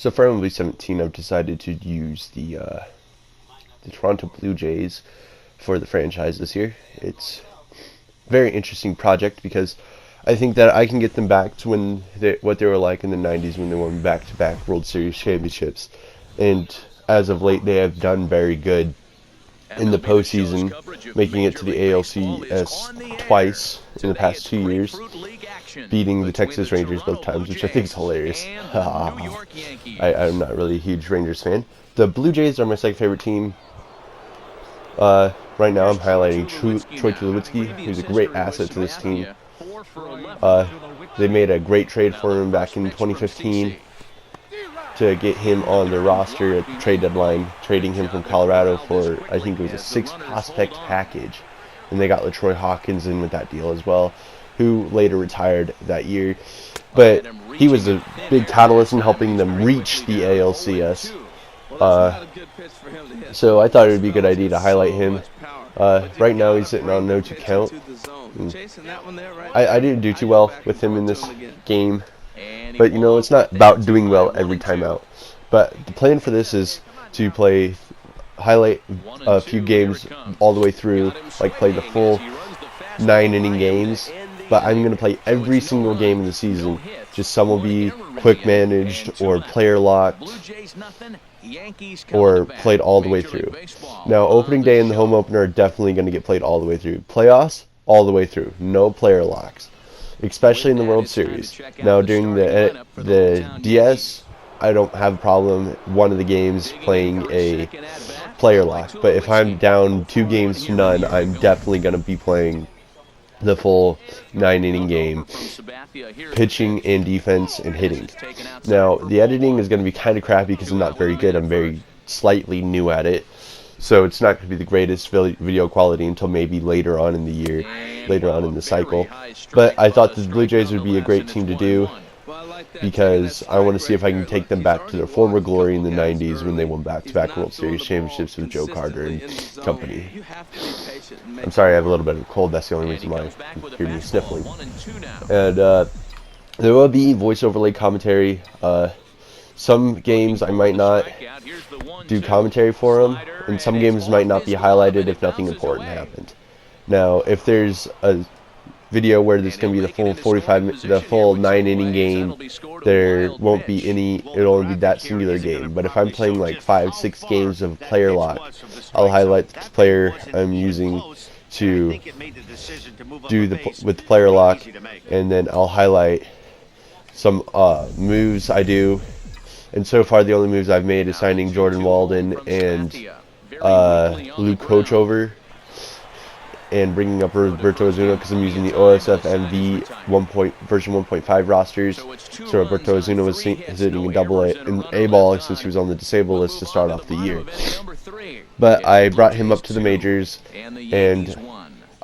So for MLB 17, I've decided to use the Toronto Blue Jays for the franchise this year. It's a very interesting project because I think that I can get them back to what they were like in the 90s when they won back-to-back World Series championships. And as of late, they have done very good in the postseason, making it to the ALCS twice in the past 2 years, beating the Texas Rangers both times, which I think is hilarious. I'm not really a huge Rangers fan. The Blue Jays are my second favorite team. Right now I'm highlighting Troy Tulowitzki, who's a great asset to this team. They made a great trade for him back in 2015 to get him on the roster at the trade deadline, trading him from Colorado for, I think it was a 6-prospect package. And they got LaTroy Hawkins in with that deal as well, who later retired that year. But he was a big catalyst in helping them reach the ALCS. So I thought it would be a good idea to highlight him. Right now he's sitting on no 2 count. I didn't do too well with him in this game. But, you know, it's not about doing well every time out. But the plan for this is to highlight a few games all the way through, like play the full 9-inning games. But I'm going to play every single game of the season. Just some will be quick managed or player locked or played all the way through. Now, opening day and the home opener are definitely going to get played all the way through. Playoffs, all the way through. No player locks, especially in the World Series. Now, during the DS, I don't have a problem one of the games playing a player lock. But if I'm down 2 games to none, I'm definitely going to be playing the full 9-inning game, pitching and defense and hitting. Now, the editing is going to be kind of crappy because I'm not very good. I'm very slightly new at it. So it's not going to be the greatest video quality until maybe later on in the year, later on in the cycle. But I thought the Blue Jays would be a great team to do because I want to see if I can take them back to their former glory in the 90s when they won back-to-back World Series championships with Joe Carter and company. I'm sorry, I have a little bit of a cold. That's the only reason why you hear me sniffling. And there will be voice overlay commentary. Some games I might not do commentary for them, and some games might not be highlighted if nothing important happened. Now, if there's a video where there's going to be the full 9-inning game, there won't be any, it'll only be that singular game. But if I'm playing like 5-6 games of player lock, I'll highlight the player I'm using to do with the player lock, and then I'll highlight some moves I do. And so far the only moves I've made is signing Jordan Walden and Luke Kochover, and bringing up Roberto Ozuna because I'm using the OSF MV version 1.5 rosters. So Roberto Ozuna was hitting a double A ball since he was on the disabled list to start off the year. But I brought him up to the majors, and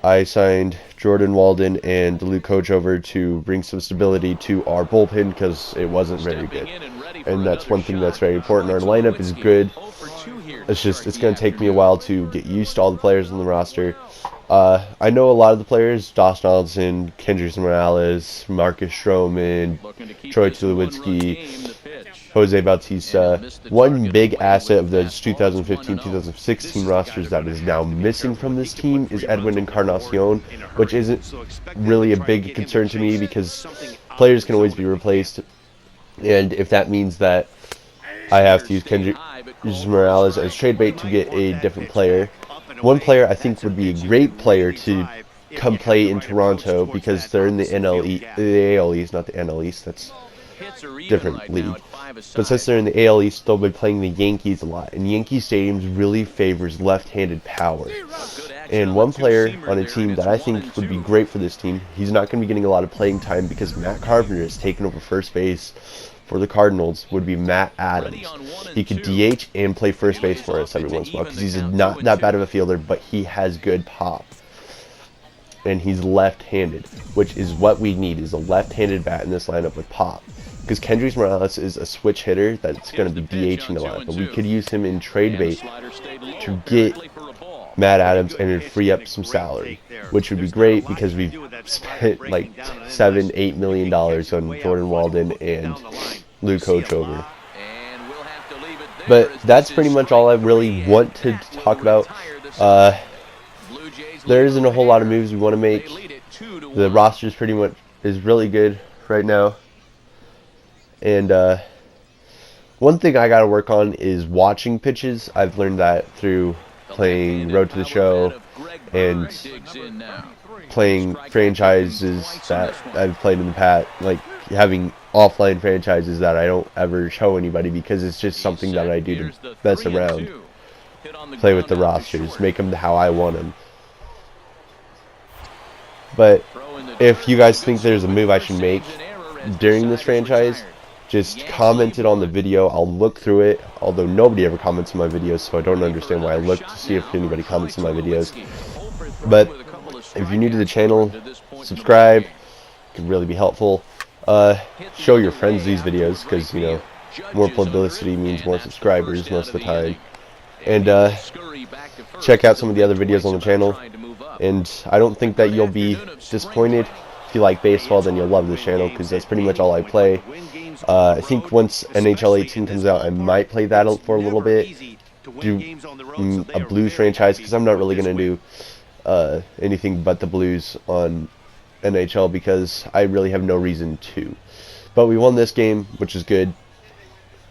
I signed Jordan Walden and Luke Kochover to bring some stability to our bullpen because it wasn't very good. And that's one thing that's very important. Our lineup is good. It's going to take me a while to get used to all the players on the roster. I know a lot of the players: Josh Donaldson, Kendrys Morales, Marcus Stroman, Troy Tulowitzki, Jose Bautista. One big asset of the 2015-2016 rosters that is now missing from this team is Edwin Encarnacion, which isn't really a big concern to me because players can always be replaced. And if that means that I have to use Kendrys Morales as trade bait to get a different player, one player I think would be a great player to come play in Toronto because they're in the AL East, not the NL East. That's a different league. But since they're in the AL East, they'll be playing the Yankees a lot. And Yankee Stadium really favors left-handed power. And one player on a team that I think would be great for this team, he's not going to be getting a lot of playing time because Matt Carpenter has taken over first base for the Cardinals, would be Matt Adams. He could DH and play first base for us every once in a while because he's not that bad of a fielder, but he has good pop. And he's left-handed, which is what we need, is a left-handed bat in this lineup with pop. Because Kendrys Morales is a switch hitter that's going to be DHing a lot, but we could use him in trade bait to get Matt Adams and free up some salary, which would be great because we've spent like $7-8 million on Jordan Walden and Luke Kochover. But that's pretty much all I really want to talk about. There isn't a whole lot of moves we want to make. The roster is really good right now. And one thing I got to work on is watching pitches. I've learned that through playing Road to the Show and playing franchises that I've played in the past, like having offline franchises that I don't ever show anybody because it's just something that I do to mess around, play with the rosters, make them how I want them. But if you guys think there's a move I should make during this franchise, just comment it on the video. I'll look through it, although nobody ever comments on my videos, so I don't understand why I look to see if anybody comments on my videos. But if you're new to the channel, subscribe. It can really be helpful. Show your friends these videos, because, you know, more publicity means more subscribers most of the time. And check out some of the other videos on the channel. And I don't think that you'll be disappointed. If you like baseball, then you'll love this channel, because that's pretty much all I play. I think once NHL 18 comes out, I might play that for a little bit. Do a Blues franchise, because I'm not really going to do anything but the Blues on NHL, because I really have no reason to. But we won this game, which is good.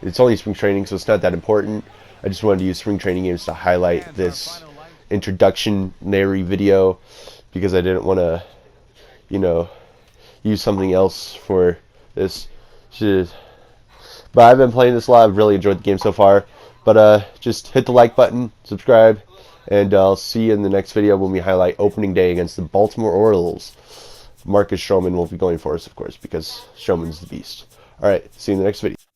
It's only spring training, so it's not that important. I just wanted to use spring training games to highlight this introductionary video, because I didn't want to, you know, use something else for this. But I've been playing this a lot. I've really enjoyed the game so far. But just hit the like button, subscribe, and I'll see you in the next video when we highlight opening day against the Baltimore Orioles. Marcus Stroman will be going for us, of course, because Stroman's the beast. Alright, see you in the next video.